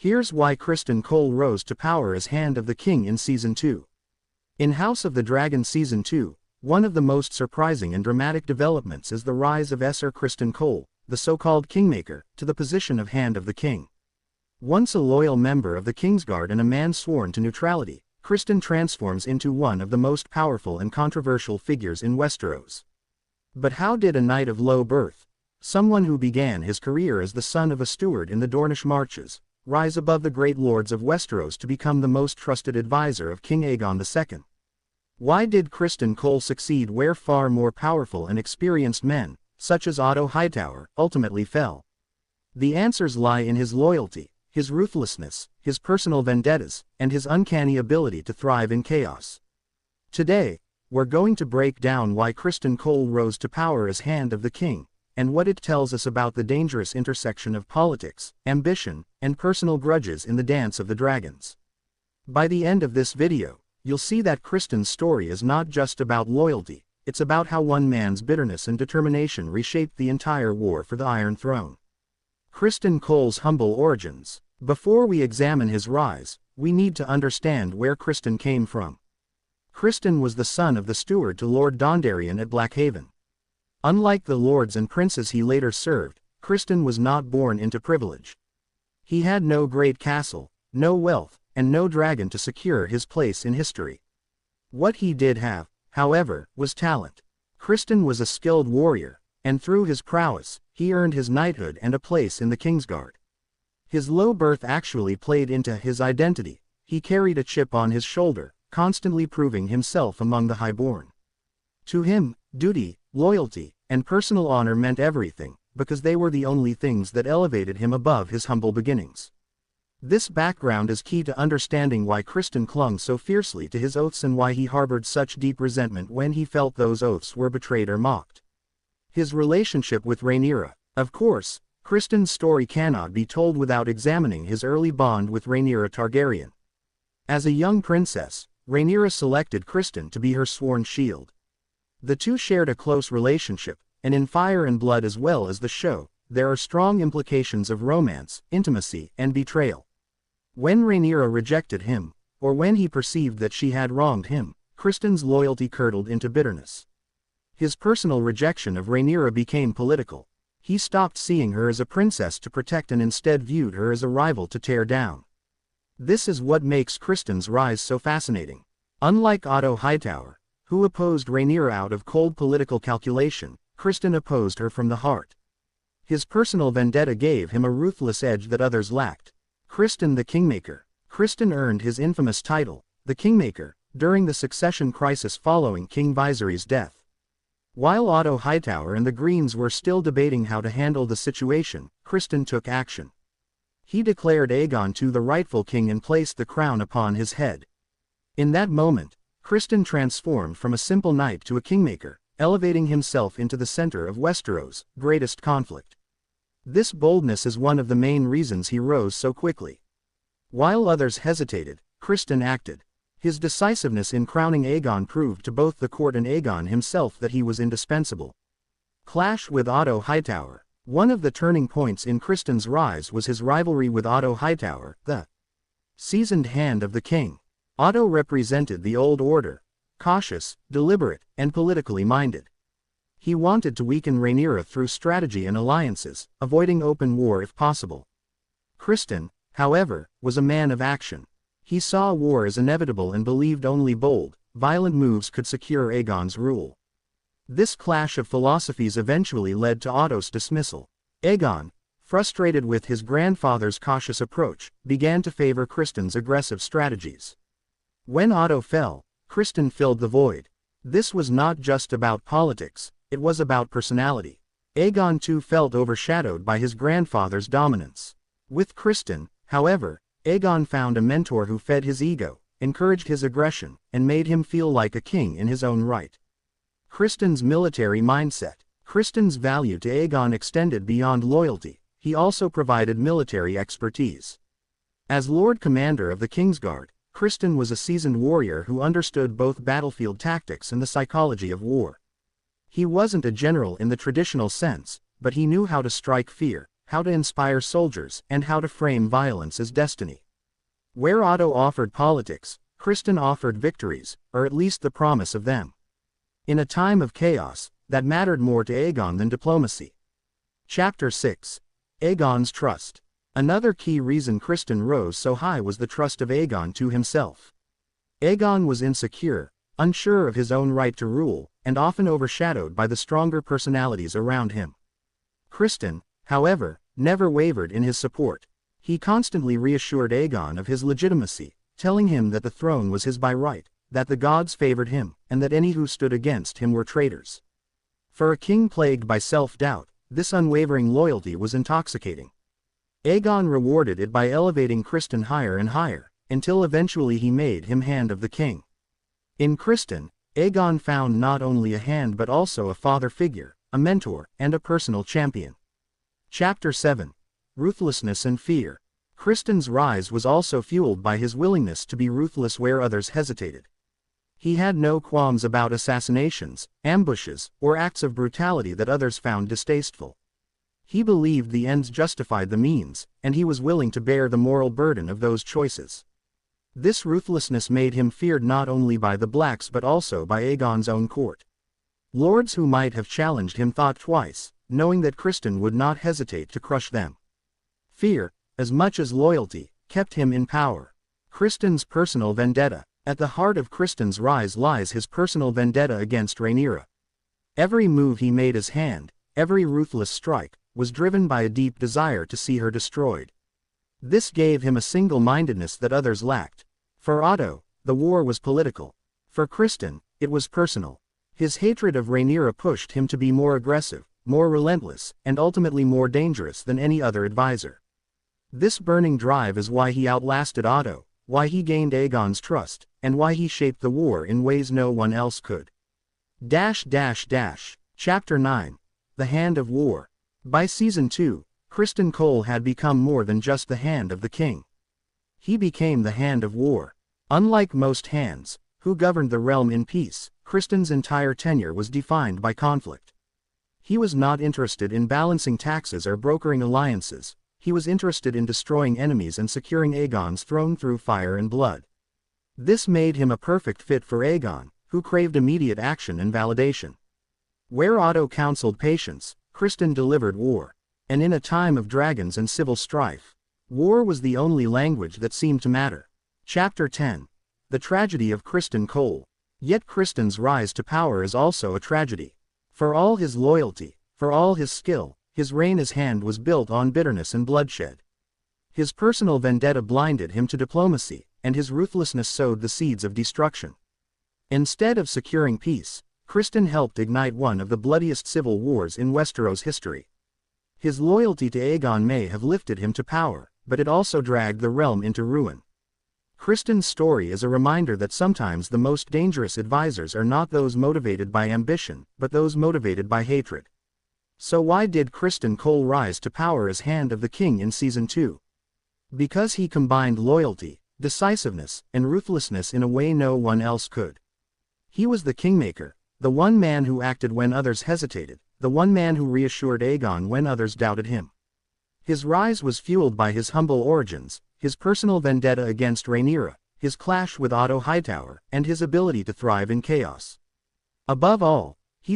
Here's why Criston Cole rose to power as Hand of the King in Season 2. In House of the Dragon Season 2, one of the most surprising and dramatic developments is the rise of Sir Criston Cole, the so-called Kingmaker, to the position of Hand of the King. Once a loyal member of the Kingsguard and a man sworn to neutrality, Criston transforms into one of the most powerful and controversial figures in Westeros. But how did a knight of low birth, someone who began his career as the son of a steward in the Dornish marches, rise above the great lords of Westeros to become the most trusted advisor of King Aegon II? Why did Criston Cole succeed where far more powerful and experienced men, such as Otto Hightower, ultimately fell? The answers lie in his loyalty, his ruthlessness, his personal vendettas, and his uncanny ability to thrive in chaos. Today, we're going to break down why Criston Cole rose to power as Hand of the King, and what it tells us about the dangerous intersection of politics, ambition, and personal grudges in the Dance of the Dragons. By the end of this video, you'll see that Criston's story is not just about loyalty, it's about how one man's bitterness and determination reshaped the entire war for the Iron Throne. Criston Cole's humble origins. Before we examine his rise, we need to understand where Criston came from. Criston was the son of the steward to Lord Dondarrion at Blackhaven. Unlike the lords and princes he later served, Criston was not born into privilege. He had no great castle, no wealth, and no dragon to secure his place in history. What he did have, however, was talent. Criston was a skilled warrior, and through his prowess, he earned his knighthood and a place in the Kingsguard. His low birth actually played into his identity. He carried a chip on his shoulder, constantly proving himself among the highborn. To him, duty, loyalty, and personal honor meant everything, because they were the only things that elevated him above his humble beginnings. This background is key to understanding why Criston clung so fiercely to his oaths and why he harbored such deep resentment when he felt those oaths were betrayed or mocked. His relationship with Rhaenyra. Of course, Criston's story cannot be told without examining his early bond with Rhaenyra Targaryen. As a young princess, Rhaenyra selected Criston to be her sworn shield. The two shared a close relationship, and in Fire and Blood as well as the show, there are strong implications of romance, intimacy, and betrayal. When Rhaenyra rejected him, or when he perceived that she had wronged him, Criston's loyalty curdled into bitterness. His personal rejection of Rhaenyra became political. He stopped seeing her as a princess to protect and instead viewed her as a rival to tear down. This is what makes Criston's rise so fascinating. Unlike Otto Hightower, who opposed Rhaenyra out of cold political calculation, Criston opposed her from the heart. His personal vendetta gave him a ruthless edge that others lacked. Criston the Kingmaker. Criston earned his infamous title, the Kingmaker, during the succession crisis following King Viserys' death. While Otto Hightower and the Greens were still debating how to handle the situation, Criston took action. He declared Aegon the rightful king and placed the crown upon his head. In that moment, Criston transformed from a simple knight to a kingmaker, elevating himself into the center of Westeros' greatest conflict. This boldness is one of the main reasons he rose so quickly. While others hesitated, Criston acted. His decisiveness in crowning Aegon proved to both the court and Aegon himself that he was indispensable. Clash with Otto Hightower. One of the turning points in Criston's rise was his rivalry with Otto Hightower, the seasoned Hand of the King. Otto represented the old order, cautious, deliberate, and politically minded. He wanted to weaken Rhaenyra through strategy and alliances, avoiding open war if possible. Criston, however, was a man of action. He saw war as inevitable and believed only bold, violent moves could secure Aegon's rule. This clash of philosophies eventually led to Otto's dismissal. Aegon, frustrated with his grandfather's cautious approach, began to favor Criston's aggressive strategies. When Otto fell, Criston filled the void. This was not just about politics, it was about personality. Aegon too felt overshadowed by his grandfather's dominance. With Criston, however, Aegon found a mentor who fed his ego, encouraged his aggression, and made him feel like a king in his own right. Criston's military mindset. Criston's value to Aegon extended beyond loyalty. He also provided military expertise. As Lord Commander of the Kingsguard, Criston was a seasoned warrior who understood both battlefield tactics and the psychology of war. He wasn't a general in the traditional sense, but he knew how to strike fear, how to inspire soldiers, and how to frame violence as destiny. Where Otto offered politics, Criston offered victories, or at least the promise of them. In a time of chaos, that mattered more to Aegon than diplomacy. Chapter 6. Aegon's Trust. Another key reason Criston rose so high was the trust of Aegon to himself. Aegon was insecure, unsure of his own right to rule, and often overshadowed by the stronger personalities around him. Criston, however, never wavered in his support. He constantly reassured Aegon of his legitimacy, telling him that the throne was his by right, that the gods favored him, and that any who stood against him were traitors. For a king plagued by self-doubt, this unwavering loyalty was intoxicating. Aegon rewarded it by elevating Criston higher and higher, until eventually he made him Hand of the King. In Criston, Aegon found not only a hand but also a father figure, a mentor, and a personal champion. Chapter 7. Ruthlessness and Fear. Criston's rise was also fueled by his willingness to be ruthless where others hesitated. He had no qualms about assassinations, ambushes, or acts of brutality that others found distasteful. He believed the ends justified the means, and he was willing to bear the moral burden of those choices. This ruthlessness made him feared not only by the Blacks but also by Aegon's own court. Lords who might have challenged him thought twice, knowing that Criston would not hesitate to crush them. Fear, as much as loyalty, kept him in power. Criston's personal vendetta. At the heart of Criston's rise lies his personal vendetta against Rhaenyra. Every move he made as Hand, every ruthless strike, was driven by a deep desire to see her destroyed. This gave him a single-mindedness that others lacked. For Otto, the war was political. For Criston, it was personal. His hatred of Rhaenyra pushed him to be more aggressive, more relentless, and ultimately more dangerous than any other advisor. This burning drive is why he outlasted Otto, why he gained Aegon's trust, and why he shaped the war in ways no one else could. Chapter 9. The Hand of War. By Season 2, Criston Cole had become more than just the Hand of the King. He became the Hand of War. Unlike most hands, who governed the realm in peace, Criston's entire tenure was defined by conflict. He was not interested in balancing taxes or brokering alliances. He was interested in destroying enemies and securing Aegon's throne through fire and blood. This made him a perfect fit for Aegon, who craved immediate action and validation. Where Otto counseled patience, Criston delivered war. And in a time of dragons and civil strife, war was the only language that seemed to matter. Chapter 10. The Tragedy of Criston Cole. Yet Criston's rise to power is also a tragedy. For all his loyalty, for all his skill, his reign as Hand was built on bitterness and bloodshed. His personal vendetta blinded him to diplomacy, and his ruthlessness sowed the seeds of destruction. Instead of securing peace, Criston helped ignite one of the bloodiest civil wars in Westeros history. His loyalty to Aegon may have lifted him to power, but it also dragged the realm into ruin. Criston's story is a reminder that sometimes the most dangerous advisors are not those motivated by ambition, but those motivated by hatred. So why did Criston Cole rise to power as Hand of the King in Season 2? Because he combined loyalty, decisiveness, and ruthlessness in a way no one else could. He was the kingmaker, the one man who acted when others hesitated, the one man who reassured Aegon when others doubted him. His rise was fueled by his humble origins, his personal vendetta against Rhaenyra, his clash with Otto Hightower, and his ability to thrive in chaos. Above all, he